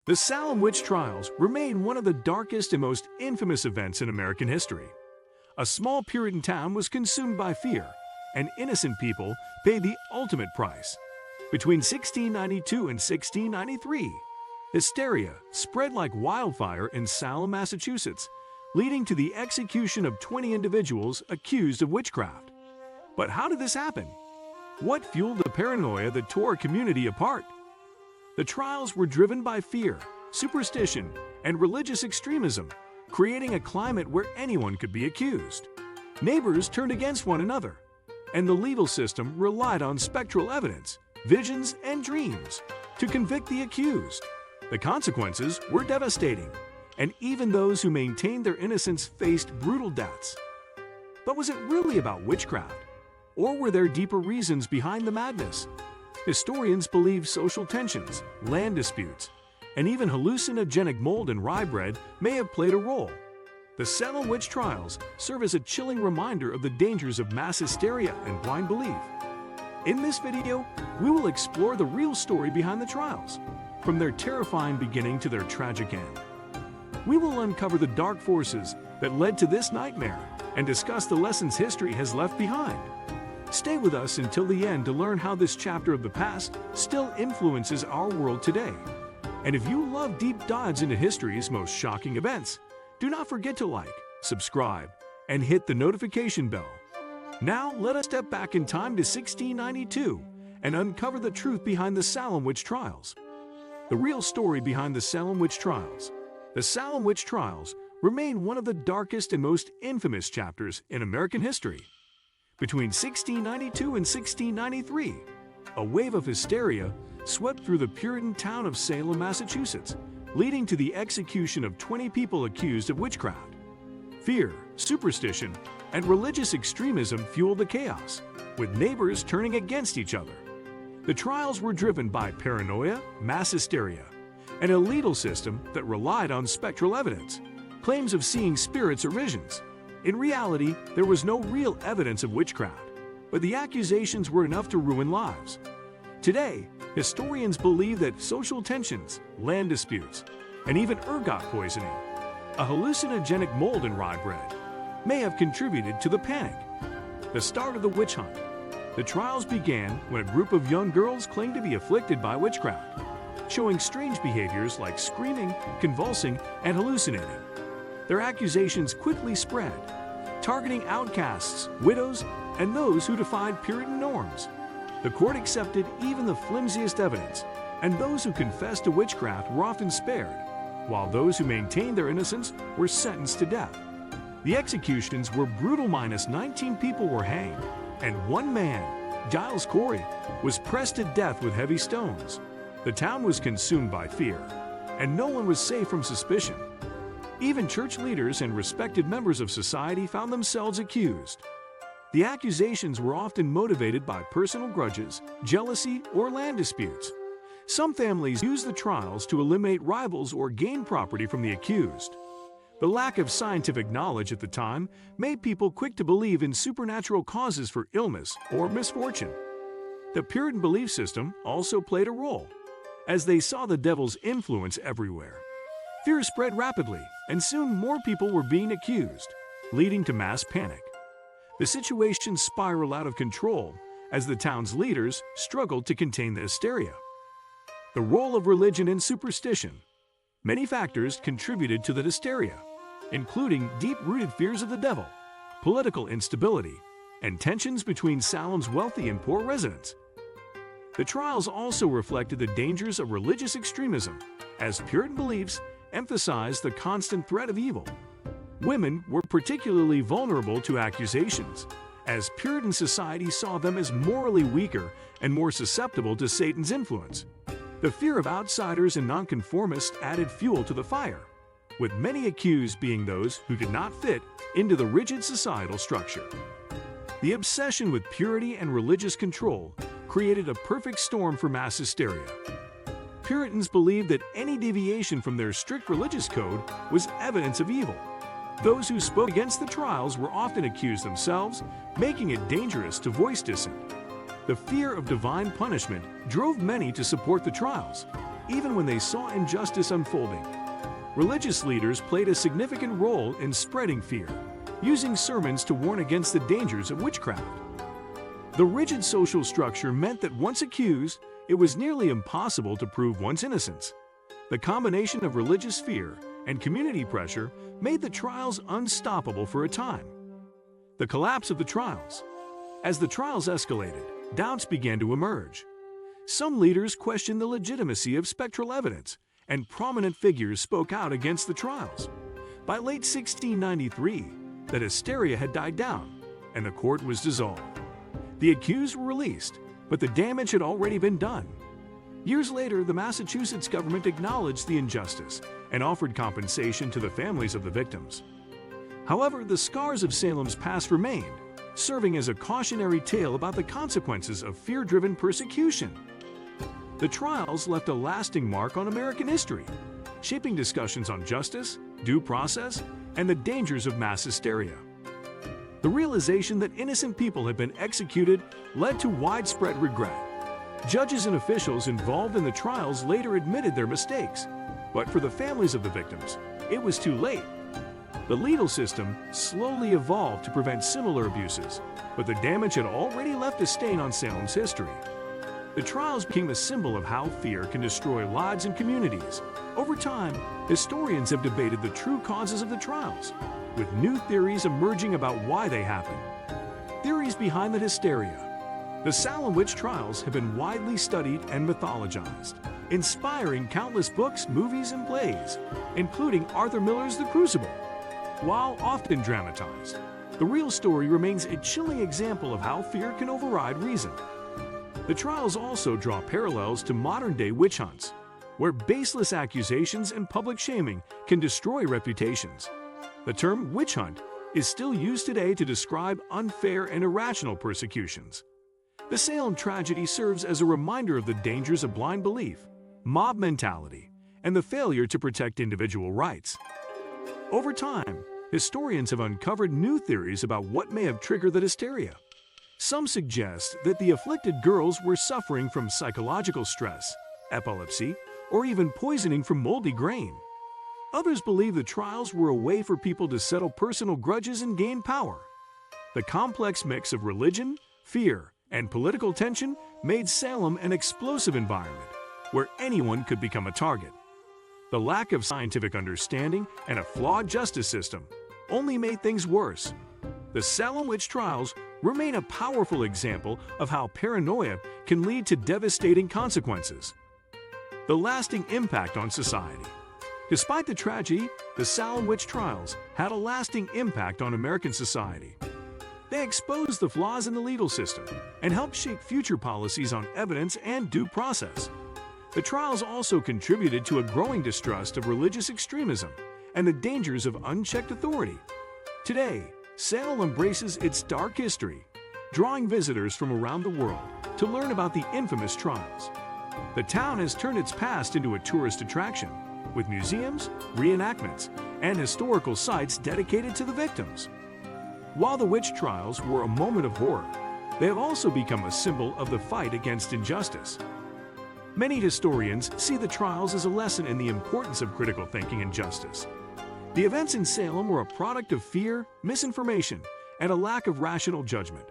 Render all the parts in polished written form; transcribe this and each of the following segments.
The Salem Witch Trials remain one of the darkest and most infamous events in American history. A small Puritan town was consumed by fear, and innocent people paid the ultimate price. Between 1692 and 1693, hysteria spread like wildfire in Salem, Massachusetts, leading to the execution of 20 individuals accused of witchcraft. But how did this happen? What fueled the paranoia that tore a community apart? The trials were driven by fear, superstition, and religious extremism, creating a climate where anyone could be accused. Neighbors turned against one another, and the legal system relied on spectral evidence, visions, and dreams to convict the accused. The consequences were devastating, and even those who maintained their innocence faced brutal deaths. But was it really about witchcraft? Or were there deeper reasons behind the madness? Historians believe social tensions, land disputes, and even hallucinogenic mold in rye bread may have played a role. The Salem Witch Trials serve as a chilling reminder of the dangers of mass hysteria and blind belief. In this video, we will explore the real story behind the trials, from their terrifying beginning to their tragic end. We will uncover the dark forces that led to this nightmare and discuss the lessons history has left behind. Stay with us until the end to learn how this chapter of the past still influences our world today. And if you love deep dives into history's most shocking events, do not forget to like, subscribe, and hit the notification bell. Now, let us step back in time to 1692 and uncover the truth behind the Salem Witch Trials. The real story behind the Salem Witch Trials. The Salem Witch Trials remain one of the darkest and most infamous chapters in American history. Between 1692 and 1693, a wave of hysteria swept through the Puritan town of Salem, Massachusetts, leading to the execution of 20 people accused of witchcraft. Fear, superstition, and religious extremism fueled the chaos, with neighbors turning against each other. The trials were driven by paranoia, mass hysteria, and a legal system that relied on spectral evidence, claims of seeing spirits or visions. In reality, there was no real evidence of witchcraft, but the accusations were enough to ruin lives. Today, historians believe that social tensions, land disputes, and even ergot poisoning, a hallucinogenic mold in rye bread, may have contributed to the panic. The start of the witch hunt. The trials began when a group of young girls claimed to be afflicted by witchcraft, showing strange behaviors like screaming, convulsing, and hallucinating. Their accusations quickly spread, targeting outcasts, widows, and those who defied Puritan norms. The court accepted even the flimsiest evidence, and those who confessed to witchcraft were often spared, while those who maintained their innocence were sentenced to death. The executions were brutal. 19 people were hanged, and one man, Giles Corey, was pressed to death with heavy stones. The town was consumed by fear, and no one was safe from suspicion. Even church leaders and respected members of society found themselves accused. The accusations were often motivated by personal grudges, jealousy, or land disputes. Some families used the trials to eliminate rivals or gain property from the accused. The lack of scientific knowledge at the time made people quick to believe in supernatural causes for illness or misfortune. The Puritan belief system also played a role, as they saw the devil's influence everywhere. Fear spread rapidly, and soon more people were being accused, leading to mass panic. The situation spiraled out of control as the town's leaders struggled to contain the hysteria. The role of religion and superstition. Many factors contributed to the hysteria, including deep-rooted fears of the devil, political instability, and tensions between Salem's wealthy and poor residents. The trials also reflected the dangers of religious extremism, as Puritan beliefs emphasized the constant threat of evil. Women were particularly vulnerable to accusations, as Puritan society saw them as morally weaker and more susceptible to Satan's influence. The fear of outsiders and nonconformists added fuel to the fire, with many accused being those who did not fit into the rigid societal structure. The obsession with purity and religious control created a perfect storm for mass hysteria. Puritans believed that any deviation from their strict religious code was evidence of evil. Those who spoke against the trials were often accused themselves, making it dangerous to voice dissent. The fear of divine punishment drove many to support the trials, even when they saw injustice unfolding. Religious leaders played a significant role in spreading fear, using sermons to warn against the dangers of witchcraft. The rigid social structure meant that once accused, it was nearly impossible to prove one's innocence. The combination of religious fear and community pressure made the trials unstoppable for a time. The collapse of the trials. As the trials escalated, doubts began to emerge. Some leaders questioned the legitimacy of spectral evidence, and prominent figures spoke out against the trials. By late 1693, the hysteria had died down, and the court was dissolved. The accused were released, but the damage had already been done. Years later, the Massachusetts government acknowledged the injustice and offered compensation to the families of the victims. However, the scars of Salem's past remained, serving as a cautionary tale about the consequences of fear-driven persecution. The trials left a lasting mark on American history, shaping discussions on justice, due process, and the dangers of mass hysteria. The realization that innocent people had been executed led to widespread regret. Judges and officials involved in the trials later admitted their mistakes, but for the families of the victims, it was too late. The legal system slowly evolved to prevent similar abuses, but the damage had already left a stain on Salem's history. The trials became a symbol of how fear can destroy lives and communities. Over time, historians have debated the true causes of the trials, with new theories emerging about why they happened. Theories behind the hysteria. The Salem Witch Trials have been widely studied and mythologized, inspiring countless books, movies, and plays, including Arthur Miller's The Crucible. While often dramatized, the real story remains a chilling example of how fear can override reason. The trials also draw parallels to modern-day witch hunts, where baseless accusations and public shaming can destroy reputations. The term witch hunt is still used today to describe unfair and irrational persecutions. The Salem tragedy serves as a reminder of the dangers of blind belief, mob mentality, and the failure to protect individual rights. Over time, historians have uncovered new theories about what may have triggered the hysteria. Some suggest that the afflicted girls were suffering from psychological stress, epilepsy, or even poisoning from moldy grain. Others believe the trials were a way for people to settle personal grudges and gain power. The complex mix of religion, fear, and political tension made Salem an explosive environment where anyone could become a target. The lack of scientific understanding and a flawed justice system only made things worse. The Salem Witch Trials remain a powerful example of how paranoia can lead to devastating consequences. The lasting impact on society. Despite the tragedy, the Salem Witch Trials had a lasting impact on American society. They exposed the flaws in the legal system and helped shape future policies on evidence and due process. The trials also contributed to a growing distrust of religious extremism and the dangers of unchecked authority. Today, Salem embraces its dark history, drawing visitors from around the world to learn about the infamous trials. The town has turned its past into a tourist attraction, with museums, reenactments, and historical sites dedicated to the victims. While the witch trials were a moment of horror, they have also become a symbol of the fight against injustice. Many historians see the trials as a lesson in the importance of critical thinking and justice. The events in Salem were a product of fear, misinformation, and a lack of rational judgment.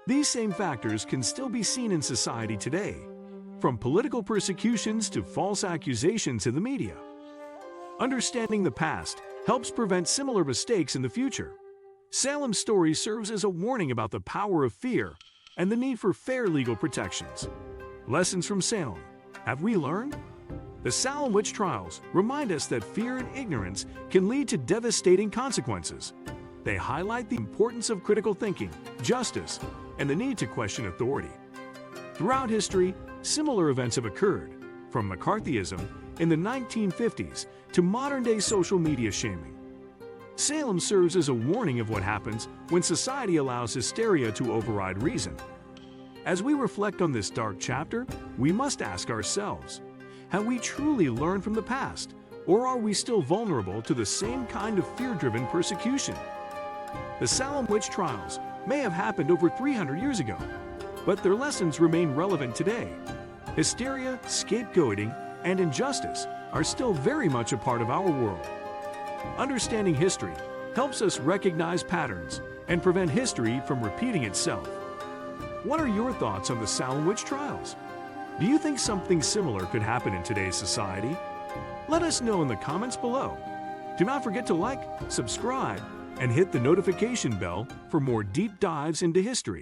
These same factors can still be seen in society today, from political persecutions to false accusations in the media. Understanding the past helps prevent similar mistakes in the future. Salem's story serves as a warning about the power of fear and the need for fair legal protections. Lessons from Salem. Have we learned? The Salem Witch Trials remind us that fear and ignorance can lead to devastating consequences. They highlight the importance of critical thinking, justice, and the need to question authority. Throughout history, similar events have occurred, from McCarthyism in the 1950s to modern-day social media shaming. Salem serves as a warning of what happens when society allows hysteria to override reason. As we reflect on this dark chapter, we must ask ourselves, have we truly learned from the past, or are we still vulnerable to the same kind of fear-driven persecution? The Salem Witch Trials may have happened over 300 years ago, but their lessons remain relevant today. Hysteria, scapegoating, and injustice are still very much a part of our world. Understanding history helps us recognize patterns and prevent history from repeating itself. What are your thoughts on the Salem Witch Trials? Do you think something similar could happen in today's society? Let us know in the comments below. Do not forget to like, subscribe, and hit the notification bell for more deep dives into history.